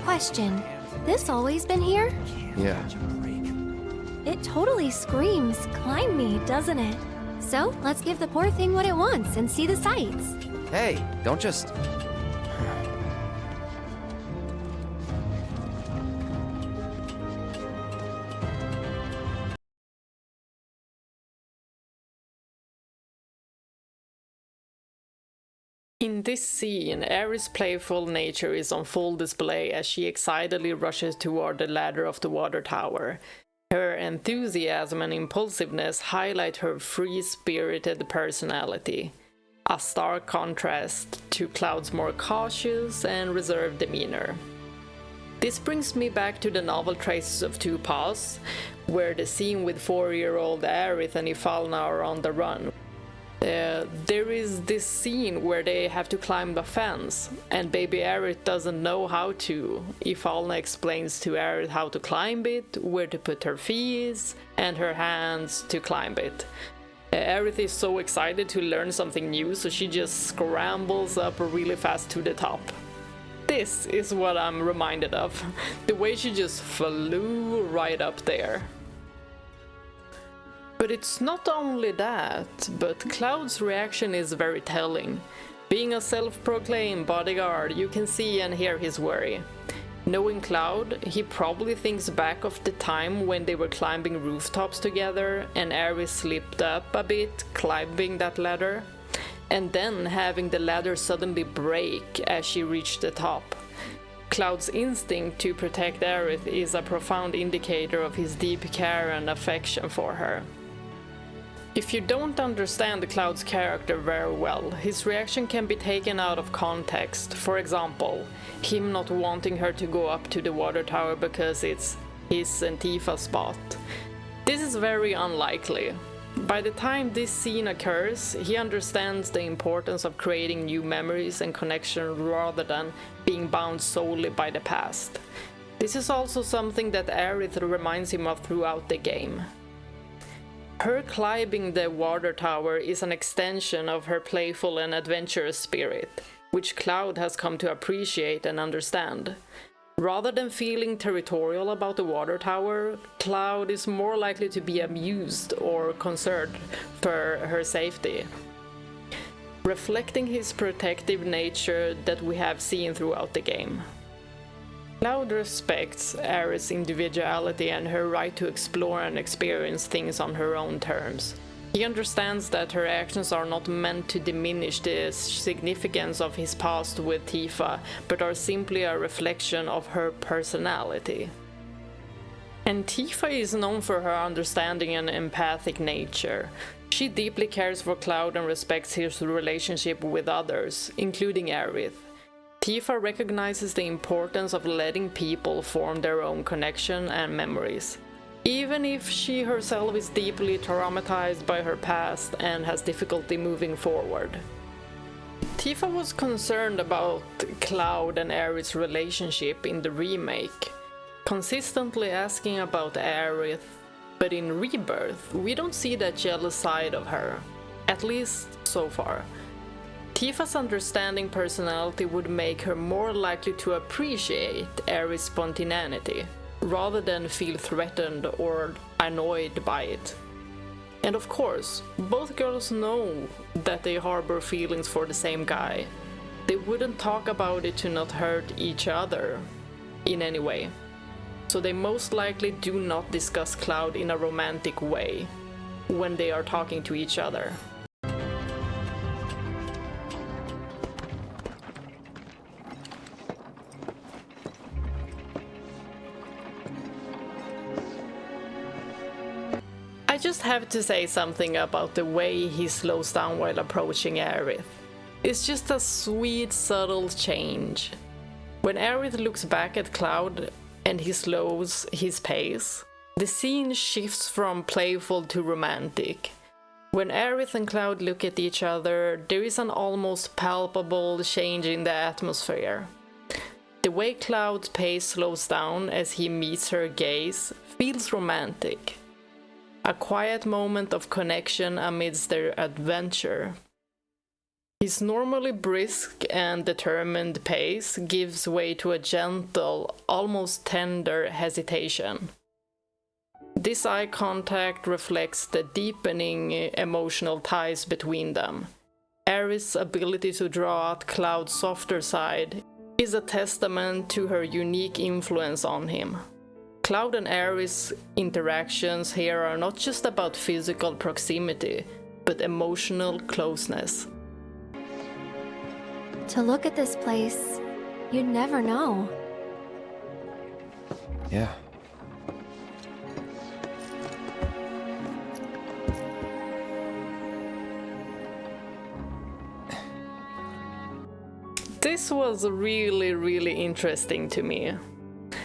Question. This always been here? Yeah. It totally screams, climb me, doesn't it? So, let's give the poor thing what it wants and see the sights. Hey, don't just... In this scene, Aerith's playful nature is on full display as she excitedly rushes toward the ladder of the water tower. Her enthusiasm and impulsiveness highlight her free-spirited personality, a stark contrast to Cloud's more cautious and reserved demeanor. This brings me back to the novel Traces of Two Paths, where the scene with 4-year-old Aerith and Ifalna are on the run. There is this scene where they have to climb the fence, and baby Aerith doesn't know how to. Ifalna explains to Aerith how to climb it, where to put her feet, and her hands to climb it. Aerith is so excited to learn something new, so she just scrambles up really fast to the top. This is what I'm reminded of, the way she just flew right up there. But it's not only that, but Cloud's reaction is very telling. Being a self-proclaimed bodyguard, you can see and hear his worry. Knowing Cloud, he probably thinks back of the time when they were climbing rooftops together and Aerith slipped up a bit climbing that ladder, and then having the ladder suddenly break as she reached the top. Cloud's instinct to protect Aerith is a profound indicator of his deep care and affection for her. If you don't understand Cloud's character very well, his reaction can be taken out of context. For example, him not wanting her to go up to the water tower because it's his and Tifa's spot. This is very unlikely. By the time this scene occurs, he understands the importance of creating new memories and connection rather than being bound solely by the past. This is also something that Aerith reminds him of throughout the game. Her climbing the water tower is an extension of her playful and adventurous spirit, which Cloud has come to appreciate and understand. Rather than feeling territorial about the water tower, Cloud is more likely to be amused or concerned for her safety, reflecting his protective nature that we have seen throughout the game. Cloud respects Aerith's individuality and her right to explore and experience things on her own terms. He understands that her actions are not meant to diminish the significance of his past with Tifa, but are simply a reflection of her personality. And Tifa is known for her understanding and empathic nature. She deeply cares for Cloud and respects his relationship with others, including Aerith. Tifa recognizes the importance of letting people form their own connection and memories, even if she herself is deeply traumatized by her past and has difficulty moving forward. Tifa was concerned about Cloud and Aerith's relationship in the remake, consistently asking about Aerith, but in Rebirth we don't see that jealous side of her, at least so far. Tifa's understanding personality would make her more likely to appreciate Aerith's spontaneity, rather than feel threatened or annoyed by it. And of course, both girls know that they harbor feelings for the same guy. They wouldn't talk about it to not hurt each other in any way. So they most likely do not discuss Cloud in a romantic way when they are talking to each other. I just have to say something about the way he slows down while approaching Aerith. It's just a sweet, subtle change. When Aerith looks back at Cloud and he slows his pace, the scene shifts from playful to romantic. When Aerith and Cloud look at each other, there is an almost palpable change in the atmosphere. The way Cloud's pace slows down as he meets her gaze feels romantic. A quiet moment of connection amidst their adventure. His normally brisk and determined pace gives way to a gentle, almost tender hesitation. This eye contact reflects the deepening emotional ties between them. Aerith's ability to draw out Cloud's softer side is a testament to her unique influence on him. Cloud and Aerith's interactions here are not just about physical proximity, but emotional closeness. To look at this place, you'd never know. Yeah. This was really interesting to me.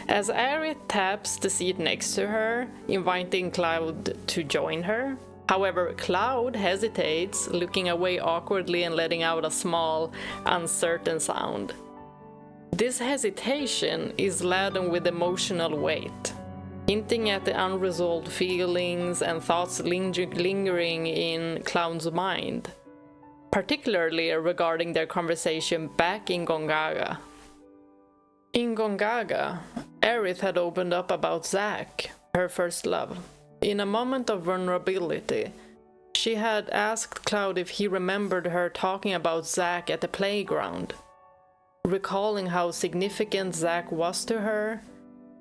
As Aerith taps the seat next to her, inviting Cloud to join her. However, Cloud hesitates, looking away awkwardly and letting out a small, uncertain sound. This hesitation is laden with emotional weight, hinting at the unresolved feelings and thoughts lingering in Cloud's mind, particularly regarding their conversation back in Gongaga. In Gongaga, Aerith had opened up about Zack, her first love. In a moment of vulnerability, she had asked Cloud if he remembered her talking about Zack at the playground. Recalling how significant Zack was to her,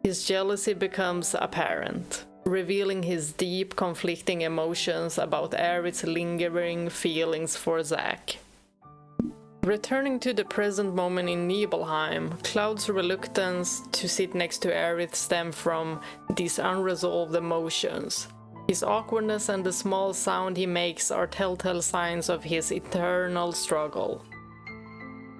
his jealousy becomes apparent, revealing his deep, conflicting emotions about Aerith's lingering feelings for Zack. Returning to the present moment in Nibelheim, Cloud's reluctance to sit next to Aerith stem from these unresolved emotions. His awkwardness and the small sound he makes are telltale signs of his eternal struggle.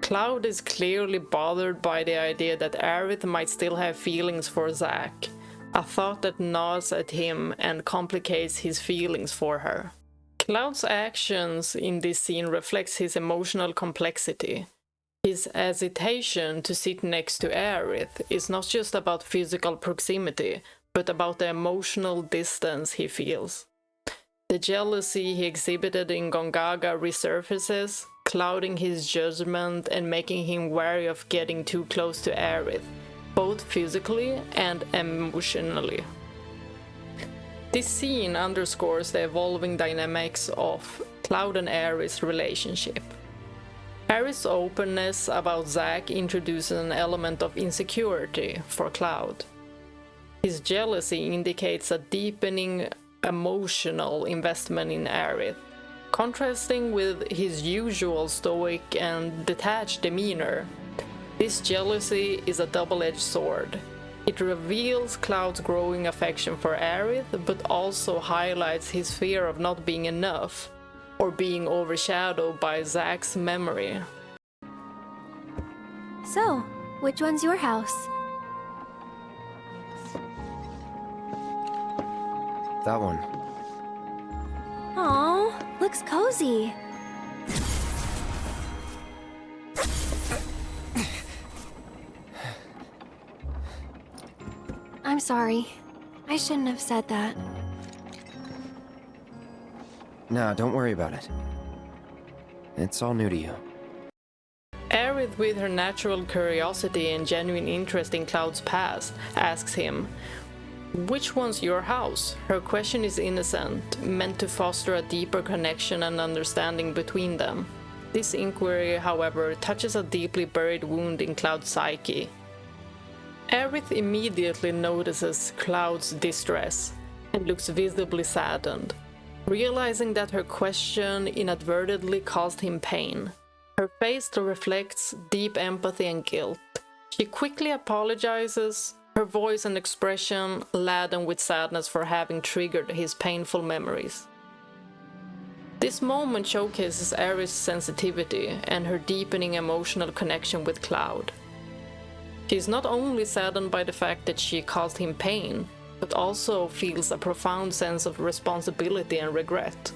Cloud is clearly bothered by the idea that Aerith might still have feelings for Zack, a thought that gnaws at him and complicates his feelings for her. Cloud's actions in this scene reflects his emotional complexity. His hesitation to sit next to Aerith is not just about physical proximity, but about the emotional distance he feels. The jealousy he exhibited in Gongaga resurfaces, clouding his judgment and making him wary of getting too close to Aerith, both physically and emotionally. This scene underscores the evolving dynamics of Cloud and Aerith's relationship. Aerith's openness about Zack introduces an element of insecurity for Cloud. His jealousy indicates a deepening emotional investment in Aerith, contrasting with his usual stoic and detached demeanor. This jealousy is a double-edged sword. It reveals Cloud's growing affection for Aerith, but also highlights his fear of not being enough, or being overshadowed by Zack's memory. So, which one's your house? That one. Aw, looks cozy. I'm sorry. I shouldn't have said that. Nah, don't worry about it. It's all new to you. Aerith, with her natural curiosity and genuine interest in Cloud's past, asks him, "Which one's your house?" Her question is innocent, meant to foster a deeper connection and understanding between them. This inquiry, however, touches a deeply buried wound in Cloud's psyche. Aerith immediately notices Cloud's distress and looks visibly saddened, realizing that her question inadvertently caused him pain. Her face reflects deep empathy and guilt. She quickly apologizes, her voice and expression laden with sadness for having triggered his painful memories. This moment showcases Aerith's sensitivity and her deepening emotional connection with Cloud. She is not only saddened by the fact that she caused him pain, but also feels a profound sense of responsibility and regret.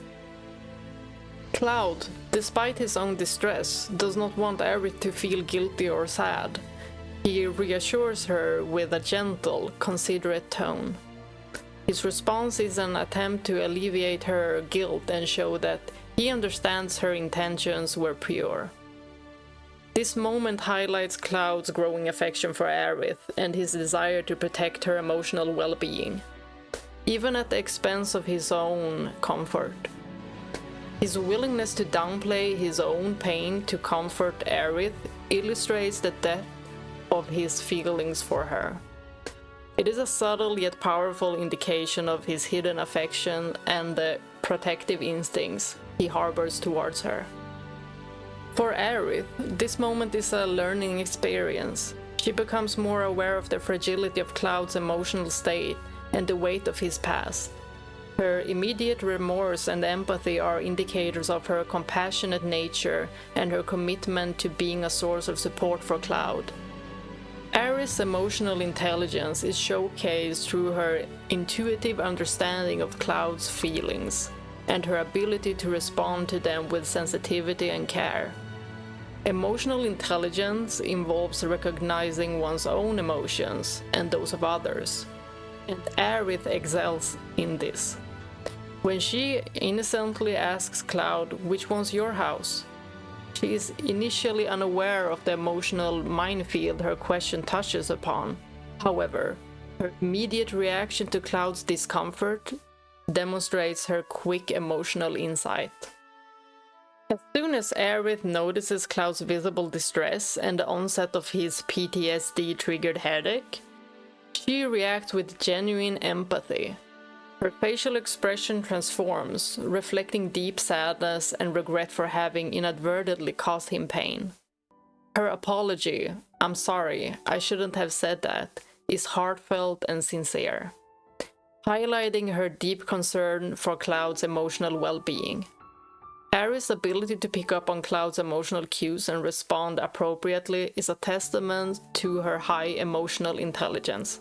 Cloud, despite his own distress, does not want Aerith to feel guilty or sad. He reassures her with a gentle, considerate tone. His response is an attempt to alleviate her guilt and show that He understands her intentions were pure. This moment highlights Cloud's growing affection for Aerith and his desire to protect her emotional well-being, even at the expense of his own comfort. His willingness to downplay his own pain to comfort Aerith illustrates the depth of his feelings for her. It is a subtle yet powerful indication of his hidden affection and the protective instincts he harbors towards her. For Aerith, this moment is a learning experience. She becomes more aware of the fragility of Cloud's emotional state and the weight of his past. Her immediate remorse and empathy are indicators of her compassionate nature and her commitment to being a source of support for Cloud. Aerith's emotional intelligence is showcased through her intuitive understanding of Cloud's feelings and her ability to respond to them with sensitivity and care. Emotional intelligence involves recognizing one's own emotions and those of others, and Aerith excels in this. When she innocently asks Cloud, "Which one's your house?" she is initially unaware of the emotional minefield her question touches upon. However, her immediate reaction to Cloud's discomfort demonstrates her quick emotional insight. As soon as Aerith notices Cloud's visible distress and the onset of his PTSD-triggered headache, she reacts with genuine empathy. Her facial expression transforms, reflecting deep sadness and regret for having inadvertently caused him pain. Her apology, "I'm sorry, I shouldn't have said that," is heartfelt and sincere, highlighting her deep concern for Cloud's emotional well-being. Aerith's ability to pick up on Cloud's emotional cues and respond appropriately is a testament to her high emotional intelligence.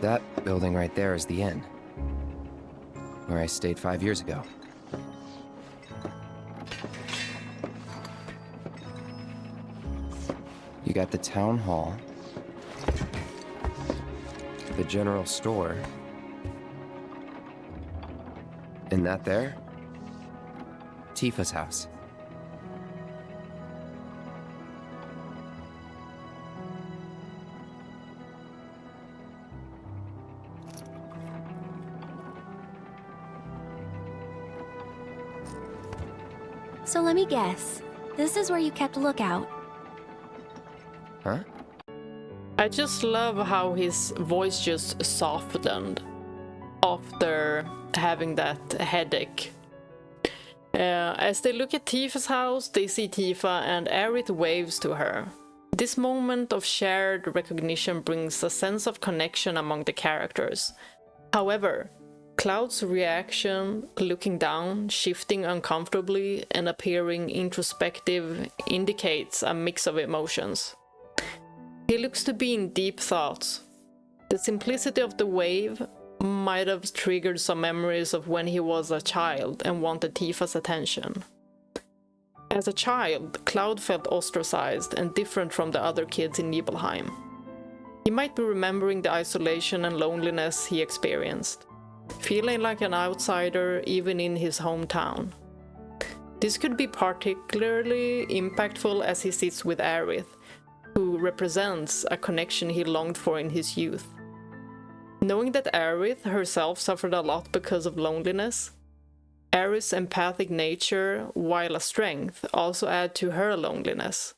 That building right there is the inn, where I stayed 5 years ago. You got the town hall, the general store, and that there? Tifa's house. So let me guess. This is where you kept lookout. Huh? I just love how his voice just softened after having that headache. As they look at Tifa's house, they see Tifa and Aerith waves to her. This moment of shared recognition brings a sense of connection among the characters. However, Cloud's reaction, looking down, shifting uncomfortably, and appearing introspective, indicates a mix of emotions. He looks to be in deep thoughts. The simplicity of the wave might have triggered some memories of when he was a child and wanted Tifa's attention. As a child, Cloud felt ostracized and different from the other kids in Nibelheim. He might be remembering the isolation and loneliness he experienced, feeling like an outsider even in his hometown. This could be particularly impactful as he sits with Aerith, who represents a connection he longed for in his youth. Knowing that Aerith herself suffered a lot because of loneliness, Aerith's empathic nature, while a strength, also add to her loneliness.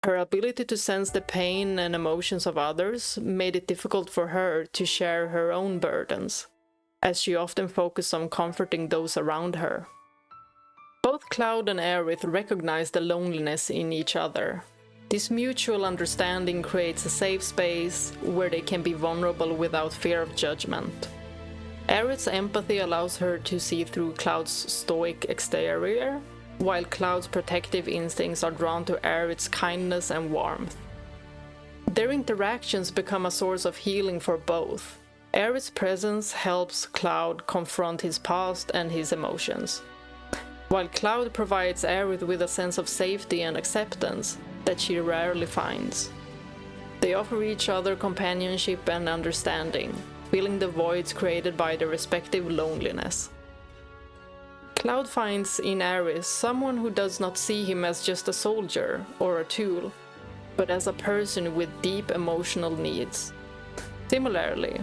Her ability to sense the pain and emotions of others made it difficult for her to share her own burdens, as she often focused on comforting those around her. Both Cloud and Aerith recognize the loneliness in each other. This mutual understanding creates a safe space where they can be vulnerable without fear of judgment. Aerith's empathy allows her to see through Cloud's stoic exterior, while Cloud's protective instincts are drawn to Aerith's kindness and warmth. Their interactions become a source of healing for both. Aerith's presence helps Cloud confront his past and his emotions, while Cloud provides Aerith with a sense of safety and acceptance that she rarely finds. They offer each other companionship and understanding, filling the voids created by their respective loneliness. Cloud finds in Aerith someone who does not see him as just a soldier or a tool, but as a person with deep emotional needs. Similarly,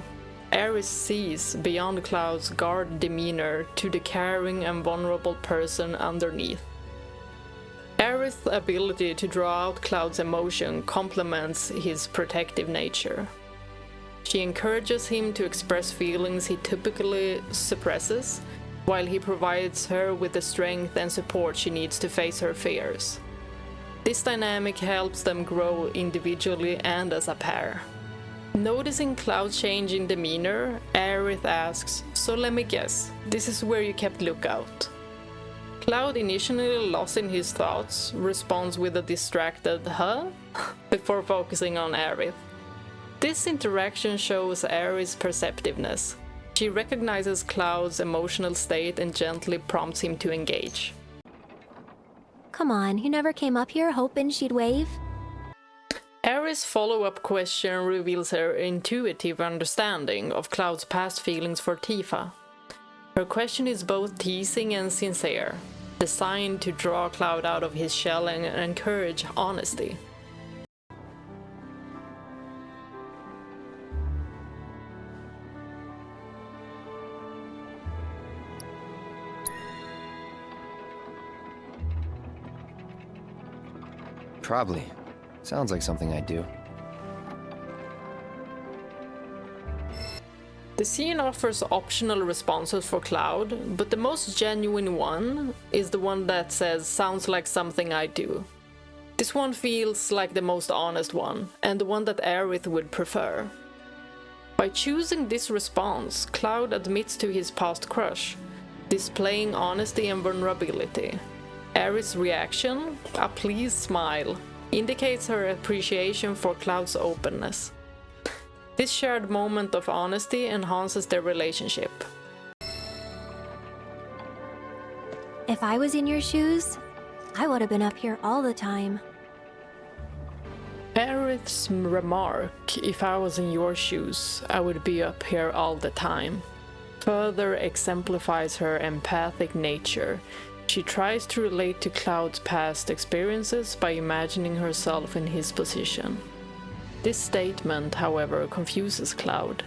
Aerith sees beyond Cloud's guard demeanor to the caring and vulnerable person underneath. Aerith's ability to draw out Cloud's emotion complements his protective nature. She encourages him to express feelings he typically suppresses, while he provides her with the strength and support she needs to face her fears. This dynamic helps them grow individually and as a pair. Noticing Cloud's change in demeanor, Aerith asks, "So let me guess, this is where you kept Lookout?" Cloud, initially lost in his thoughts, responds with a distracted "huh?" before focusing on Aerith. This interaction shows Aerith's perceptiveness. She recognizes Cloud's emotional state and gently prompts him to engage. Come on, you never came up here hoping she'd wave? Aerith's follow-up question reveals her intuitive understanding of Cloud's past feelings for Tifa. Her question is both teasing and sincere, designed to draw Cloud out of his shell and encourage honesty. Probably. Sounds like something I'd do. The scene offers optional responses for Cloud, but the most genuine one is the one that says, "Sounds like something I do." This one feels like the most honest one, and the one that Aerith would prefer. By choosing this response, Cloud admits to his past crush, displaying honesty and vulnerability. Aerith's reaction, a pleased smile, indicates her appreciation for Cloud's openness. This shared moment of honesty enhances their relationship. If I was in your shoes, I would have been up here all the time. Aerith's remark, "If I was in your shoes, I would be up here all the time," further exemplifies her empathic nature. She tries to relate to Cloud's past experiences by imagining herself in his position. This statement, however, confuses Cloud.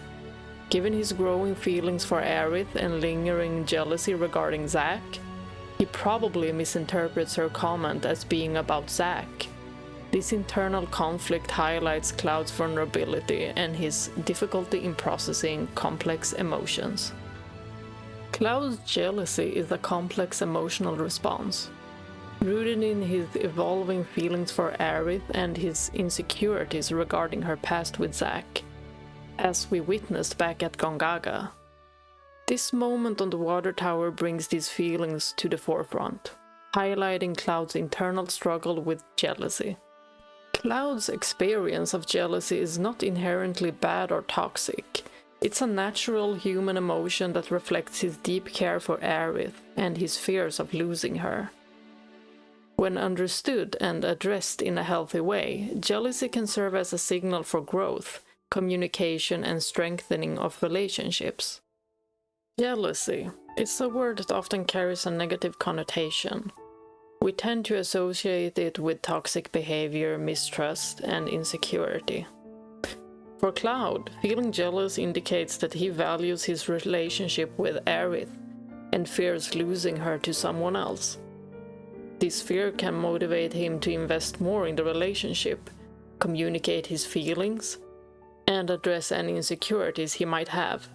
Given his growing feelings for Aerith and lingering jealousy regarding Zack, he probably misinterprets her comment as being about Zack. This internal conflict highlights Cloud's vulnerability and his difficulty in processing complex emotions. Cloud's jealousy is a complex emotional response, rooted in his evolving feelings for Aerith and his insecurities regarding her past with Zack, as we witnessed back at Gongaga. This moment on the water tower brings these feelings to the forefront, highlighting Cloud's internal struggle with jealousy. Cloud's experience of jealousy is not inherently bad or toxic. It's a natural human emotion that reflects his deep care for Aerith and his fears of losing her. When understood and addressed in a healthy way, jealousy can serve as a signal for growth, communication, and strengthening of relationships. Jealousy is a word that often carries a negative connotation. We tend to associate it with toxic behavior, mistrust, and insecurity. For Cloud, feeling jealous indicates that he values his relationship with Aerith and fears losing her to someone else. This fear can motivate him to invest more in the relationship, communicate his feelings, and address any insecurities he might have.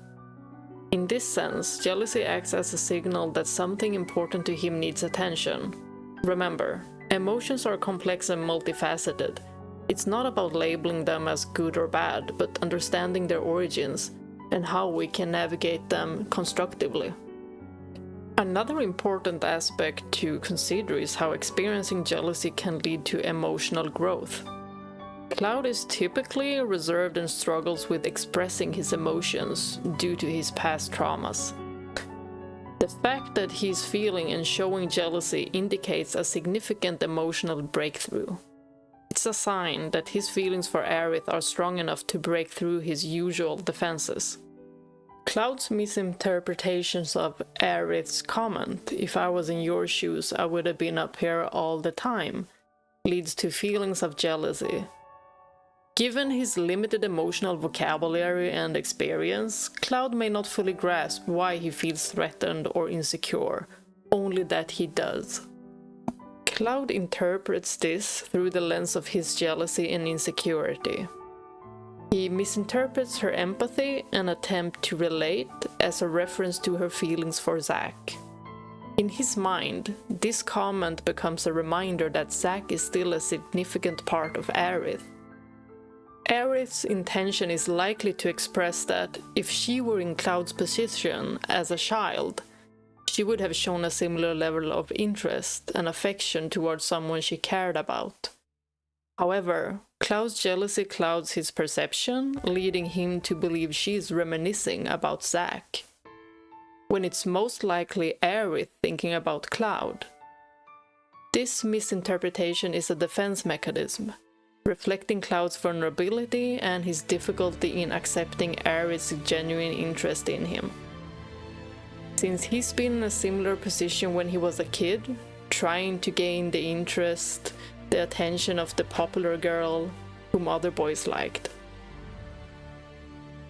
In this sense, jealousy acts as a signal that something important to him needs attention. Remember, emotions are complex and multifaceted. It's not about labeling them as good or bad, but understanding their origins and how we can navigate them constructively. Another important aspect to consider is how experiencing jealousy can lead to emotional growth. Cloud is typically reserved and struggles with expressing his emotions due to his past traumas. The fact that he's feeling and showing jealousy indicates a significant emotional breakthrough. It's a sign that his feelings for Aerith are strong enough to break through his usual defenses. Cloud's misinterpretations of Aerith's comment, "If I was in your shoes, I would have been up here all the time," leads to feelings of jealousy. Given his limited emotional vocabulary and experience, Cloud may not fully grasp why he feels threatened or insecure, only that he does. Cloud interprets this through the lens of his jealousy and insecurity. He misinterprets her empathy and attempt to relate as a reference to her feelings for Zack. In his mind, this comment becomes a reminder that Zack is still a significant part of Aerith. Aerith's intention is likely to express that if she were in Cloud's position as a child, she would have shown a similar level of interest and affection towards someone she cared about. However, Cloud's jealousy clouds his perception, leading him to believe she is reminiscing about Zack, when it's most likely Aerith thinking about Cloud. This misinterpretation is a defense mechanism, reflecting Cloud's vulnerability and his difficulty in accepting Aerith's genuine interest in him. Since he's been in a similar position when he was a kid, trying to gain the interest, the attention of the popular girl whom other boys liked.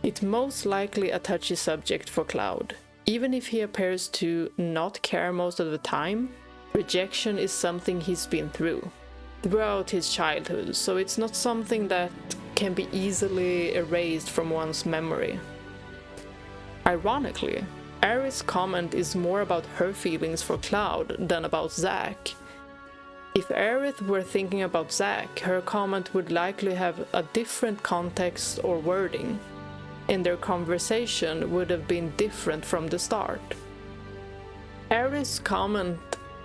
It's most likely a touchy subject for Cloud. Even if he appears to not care most of the time, rejection is something he's been throughout his childhood, so it's not something that can be easily erased from one's memory. Ironically, Aerith's comment is more about her feelings for Cloud than about Zack. If Aerith were thinking about Zack, her comment would likely have a different context or wording, and their conversation would have been different from the start. Aerith's comment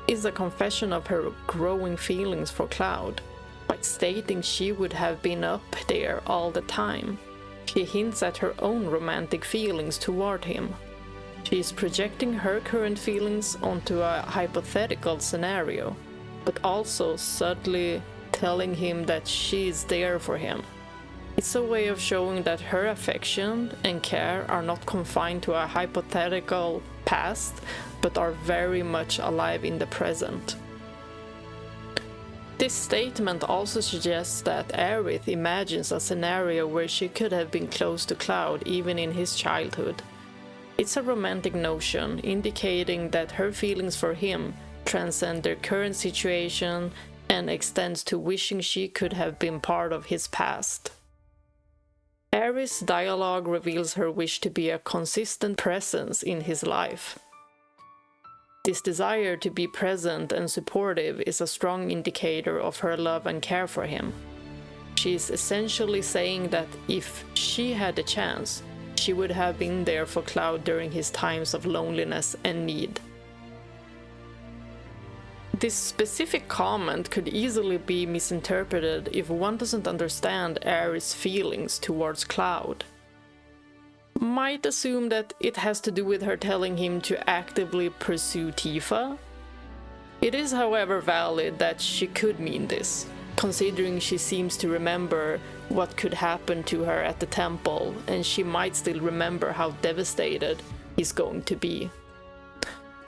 is a confession of her growing feelings for Cloud. By stating she would have been up there all the time, she hints at her own romantic feelings toward him. She is projecting her current feelings onto a hypothetical scenario, but also subtly telling him that she is there for him. It's a way of showing that her affection and care are not confined to a hypothetical past, but are very much alive in the present. This statement also suggests that Aerith imagines a scenario where she could have been close to Cloud even in his childhood. It's a romantic notion, indicating that her feelings for him transcend their current situation and extends to wishing she could have been part of his past. Aerith's dialogue reveals her wish to be a consistent presence in his life. This desire to be present and supportive is a strong indicator of her love and care for him. She is essentially saying that if she had the chance, she would have been there for Cloud during his times of loneliness and need. This specific comment could easily be misinterpreted if one doesn't understand Aerith's feelings towards Cloud. Might assume that it has to do with her telling him to actively pursue Tifa. It is, however, valid that she could mean this, considering she seems to remember what could happen to her at the temple, and she might still remember how devastated he's going to be.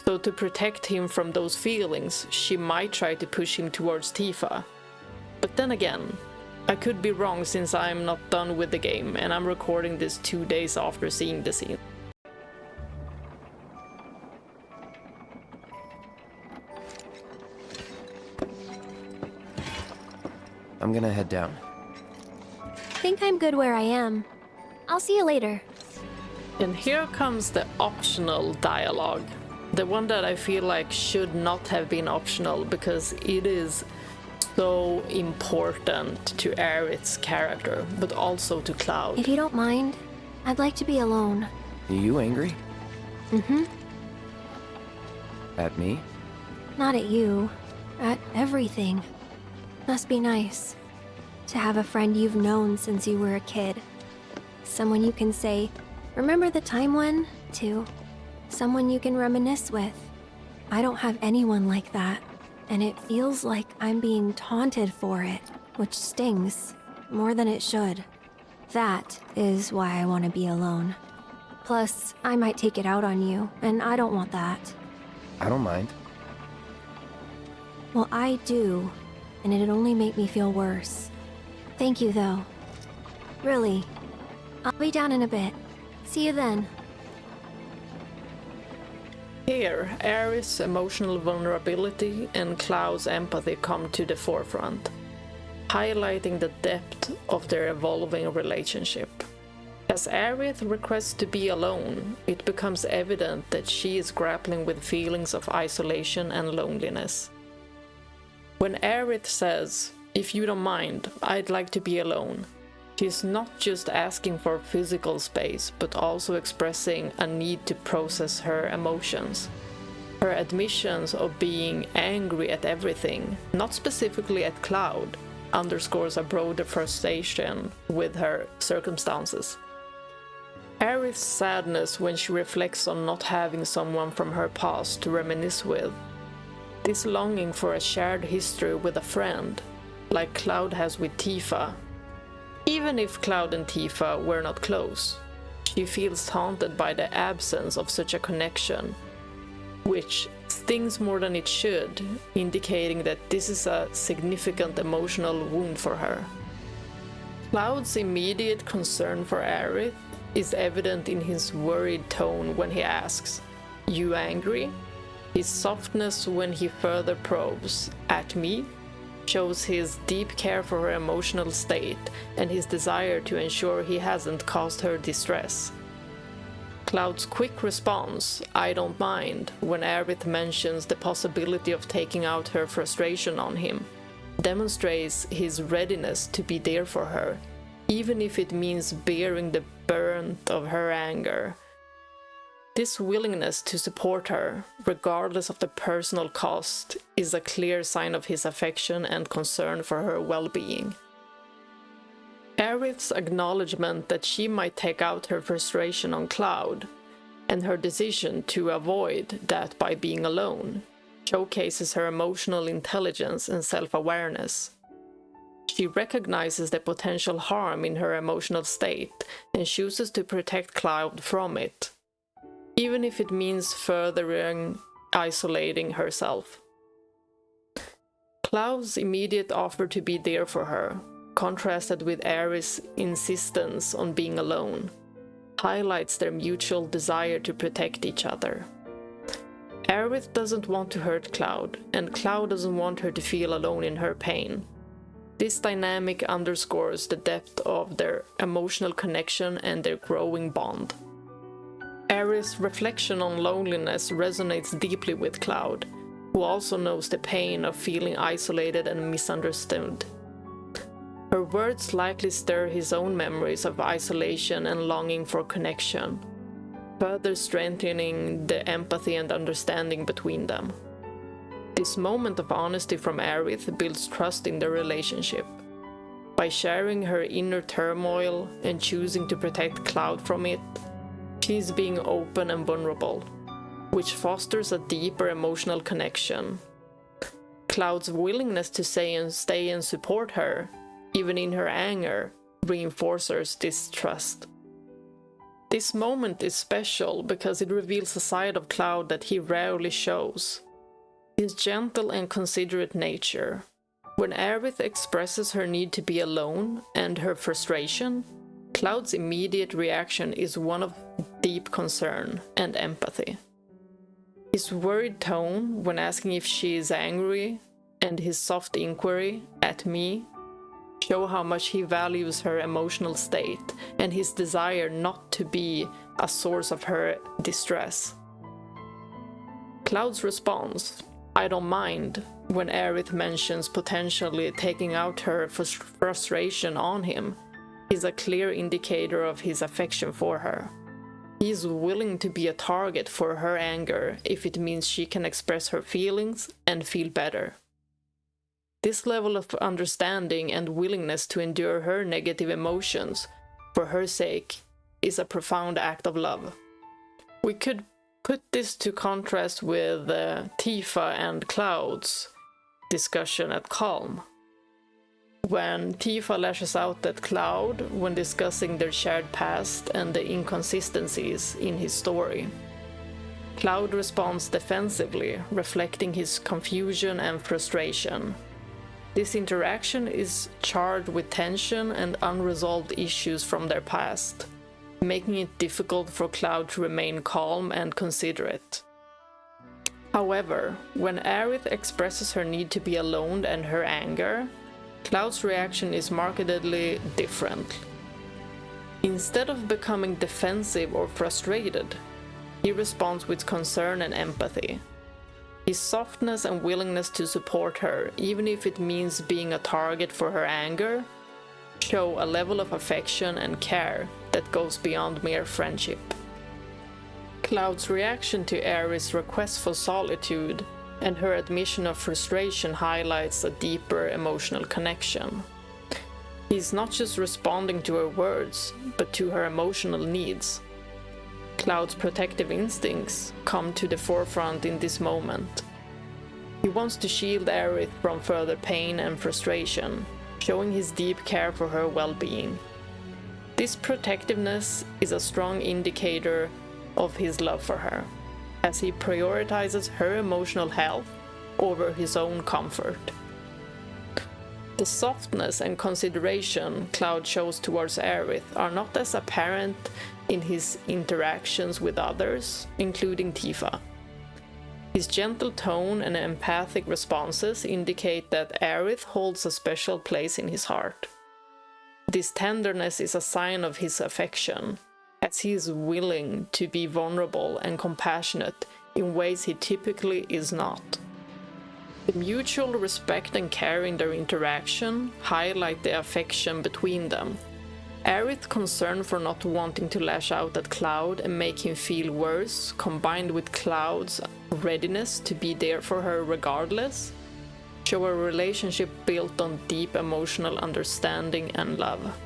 So to protect him from those feelings, she might try to push him towards Tifa. But then again, I could be wrong since I'm not done with the game and I'm recording this 2 days after seeing the scene. I'm gonna head down. Think I'm good where I am. I'll see you later. And here comes the optional dialogue. The one that I feel like should not have been optional because it is so important to Aerith's character, but also to Cloud. If you don't mind, I'd like to be alone. Are you angry? Mm-hmm. At me? Not at you. At everything. Must be nice to have a friend you've known since you were a kid. Someone you can say, "Remember the time when?" to. Someone you can reminisce with. I don't have anyone like that, and it feels like I'm being taunted for it, which stings more than it should. That is why I want to be alone. Plus, I might take it out on you, and I don't want that. I don't mind. Well, I do, and it'd only make me feel worse. Thank you, though. Really. I'll be down in a bit. See you then. Here, Aerith's emotional vulnerability and Cloud's empathy come to the forefront, highlighting the depth of their evolving relationship. As Aerith requests to be alone, it becomes evident that she is grappling with feelings of isolation and loneliness. When Aerith says, "If you don't mind, I'd like to be alone," she is not just asking for physical space, but also expressing a need to process her emotions. Her admissions of being angry at everything, not specifically at Cloud, underscores a broader frustration with her circumstances. Aerith's sadness when she reflects on not having someone from her past to reminisce with. This longing for a shared history with a friend, like Cloud has with Tifa. Even if Cloud and Tifa were not close, she feels haunted by the absence of such a connection, which stings more than it should, indicating that this is a significant emotional wound for her. Cloud's immediate concern for Aerith is evident in his worried tone when he asks, "You angry?" His softness when he further probes, "At me?" shows his deep care for her emotional state and his desire to ensure he hasn't caused her distress. Cloud's quick response, "I don't mind," when Aerith mentions the possibility of taking out her frustration on him, demonstrates his readiness to be there for her, even if it means bearing the brunt of her anger. This willingness to support her, regardless of the personal cost, is a clear sign of his affection and concern for her well-being. Aerith's acknowledgement that she might take out her frustration on Cloud, and her decision to avoid that by being alone, showcases her emotional intelligence and self-awareness. She recognizes the potential harm in her emotional state and chooses to protect Cloud from it, even if it means furthering isolating herself. Cloud's immediate offer to be there for her, contrasted with Aerith's insistence on being alone, highlights their mutual desire to protect each other. Aerith doesn't want to hurt Cloud, and Cloud doesn't want her to feel alone in her pain. This dynamic underscores the depth of their emotional connection and their growing bond. Aerith's reflection on loneliness resonates deeply with Cloud, who also knows the pain of feeling isolated and misunderstood. Her words likely stir his own memories of isolation and longing for connection, further strengthening the empathy and understanding between them. This moment of honesty from Aerith builds trust in their relationship. By sharing her inner turmoil and choosing to protect Cloud from it, she's being open and vulnerable, which fosters a deeper emotional connection. Cloud's willingness to stay and support her, even in her anger, reinforces this trust. This moment is special because it reveals a side of Cloud that he rarely shows. His gentle and considerate nature. When Aerith expresses her need to be alone and her frustration, Cloud's immediate reaction is one of deep concern and empathy. His worried tone when asking if she is angry and his soft inquiry, "At me?" show how much he values her emotional state and his desire not to be a source of her distress. Cloud's response, "I don't mind," when Aerith mentions potentially taking out her frustration on him, is a clear indicator of his affection for her. He is willing to be a target for her anger if it means she can express her feelings and feel better. This level of understanding and willingness to endure her negative emotions for her sake is a profound act of love. We could put this to contrast with Tifa and Cloud's discussion at Calm. when Tifa lashes out at Cloud when discussing their shared past and the inconsistencies in his story. Cloud responds defensively, reflecting his confusion and frustration. This interaction is charged with tension and unresolved issues from their past, making it difficult for Cloud to remain calm and considerate. However, when Aerith expresses her need to be alone and her anger, Cloud's reaction is markedly different. Instead of becoming defensive or frustrated, he responds with concern and empathy. His softness and willingness to support her, even if it means being a target for her anger, show a level of affection and care that goes beyond mere friendship. Cloud's reaction to Aerith's request for solitude and her admission of frustration highlights a deeper emotional connection. He's not just responding to her words, but to her emotional needs. Cloud's protective instincts come to the forefront in this moment. He wants to shield Aerith from further pain and frustration, showing his deep care for her well-being. This protectiveness is a strong indicator of his love for her, as he prioritizes her emotional health over his own comfort. The softness and consideration Cloud shows towards Aerith are not as apparent in his interactions with others, including Tifa. His gentle tone and empathic responses indicate that Aerith holds a special place in his heart. This tenderness is a sign of his affection, as he is willing to be vulnerable and compassionate in ways he typically is not. The mutual respect and care in their interaction highlight the affection between them. Aerith's concern for not wanting to lash out at Cloud and make him feel worse, combined with Cloud's readiness to be there for her regardless, show a relationship built on deep emotional understanding and love.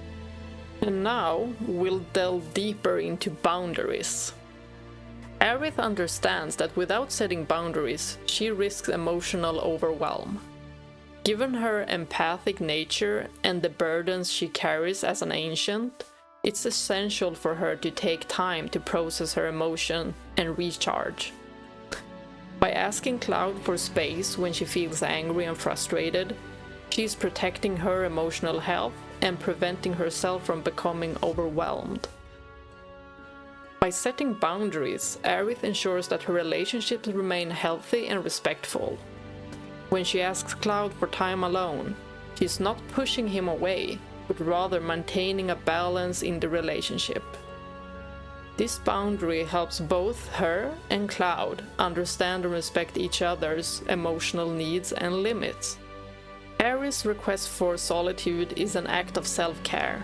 And now, we'll delve deeper into boundaries. Aerith understands that without setting boundaries, she risks emotional overwhelm. Given her empathic nature and the burdens she carries as an ancient, it's essential for her to take time to process her emotion and recharge. By asking Cloud for space when she feels angry and frustrated, she's protecting her emotional health and preventing herself from becoming overwhelmed. By setting boundaries, Aerith ensures that her relationships remain healthy and respectful. When she asks Cloud for time alone, she's not pushing him away, but rather maintaining a balance in the relationship. This boundary helps both her and Cloud understand and respect each other's emotional needs and limits. Aerith's request for solitude is an act of self-care.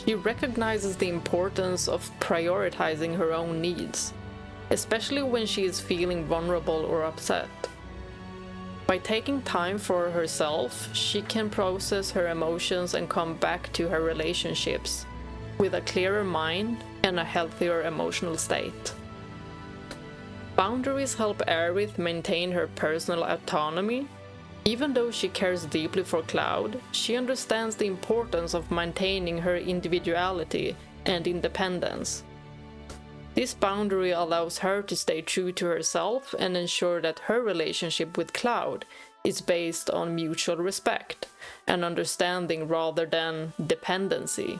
She recognizes the importance of prioritizing her own needs, especially when she is feeling vulnerable or upset. By taking time for herself, she can process her emotions and come back to her relationships with a clearer mind and a healthier emotional state. Boundaries help Aerith maintain her personal autonomy. Even though she cares deeply for Cloud, she understands the importance of maintaining her individuality and independence. This boundary allows her to stay true to herself and ensure that her relationship with Cloud is based on mutual respect and understanding rather than dependency.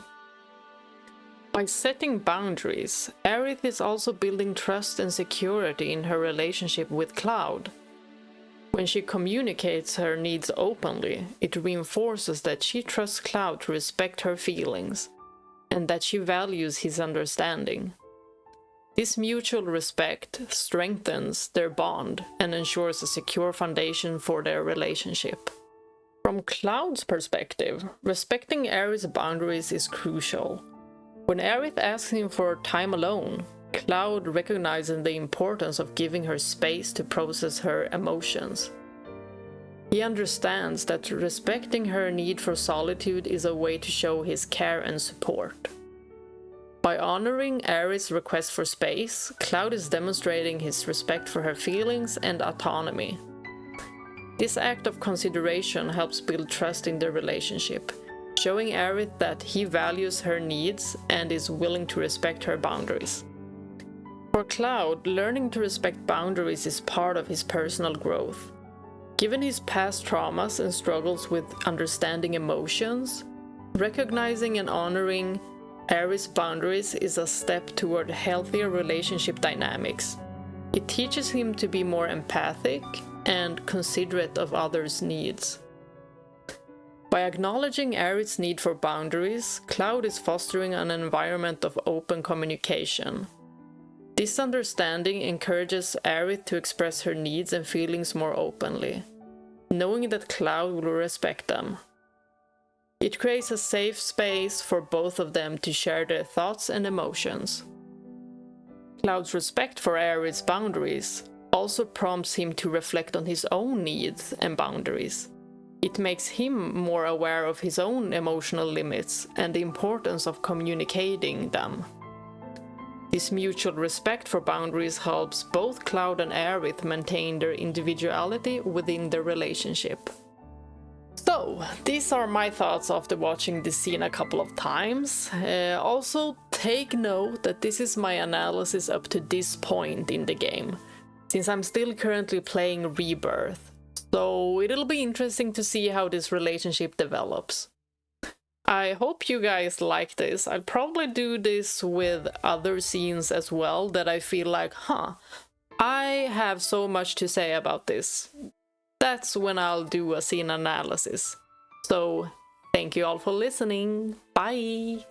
By setting boundaries, Aerith is also building trust and security in her relationship with Cloud. When she communicates her needs openly, it reinforces that she trusts Cloud to respect her feelings and that she values his understanding. This mutual respect strengthens their bond and ensures a secure foundation for their relationship. From Cloud's perspective, respecting Aerith's boundaries is crucial. When Aerith asks him for time alone, Cloud recognizes the importance of giving her space to process her emotions. He understands that respecting her need for solitude is a way to show his care and support. By honoring Aerith's request for space, Cloud is demonstrating his respect for her feelings and autonomy. This act of consideration helps build trust in their relationship, showing Aerith that he values her needs and is willing to respect her boundaries. For Cloud, learning to respect boundaries is part of his personal growth. Given his past traumas and struggles with understanding emotions, recognizing and honoring Aerith's boundaries is a step toward healthier relationship dynamics. It teaches him to be more empathic and considerate of others' needs. By acknowledging Aerith's need for boundaries, Cloud is fostering an environment of open communication. This understanding encourages Aerith to express her needs and feelings more openly, knowing that Cloud will respect them. It creates a safe space for both of them to share their thoughts and emotions. Cloud's respect for Aerith's boundaries also prompts him to reflect on his own needs and boundaries. It makes him more aware of his own emotional limits and the importance of communicating them. This mutual respect for boundaries helps both Cloud and Aerith maintain their individuality within their relationship. So, these are my thoughts after watching this scene a couple of times. Also, take note that this is my analysis up to this point in the game, since I'm still currently playing Rebirth. So, it'll be interesting to see how this relationship develops. I hope you guys like this. I'll probably do this with other scenes as well that I feel like, I have so much to say about this. That's when I'll do a scene analysis. So, thank you all for listening. Bye!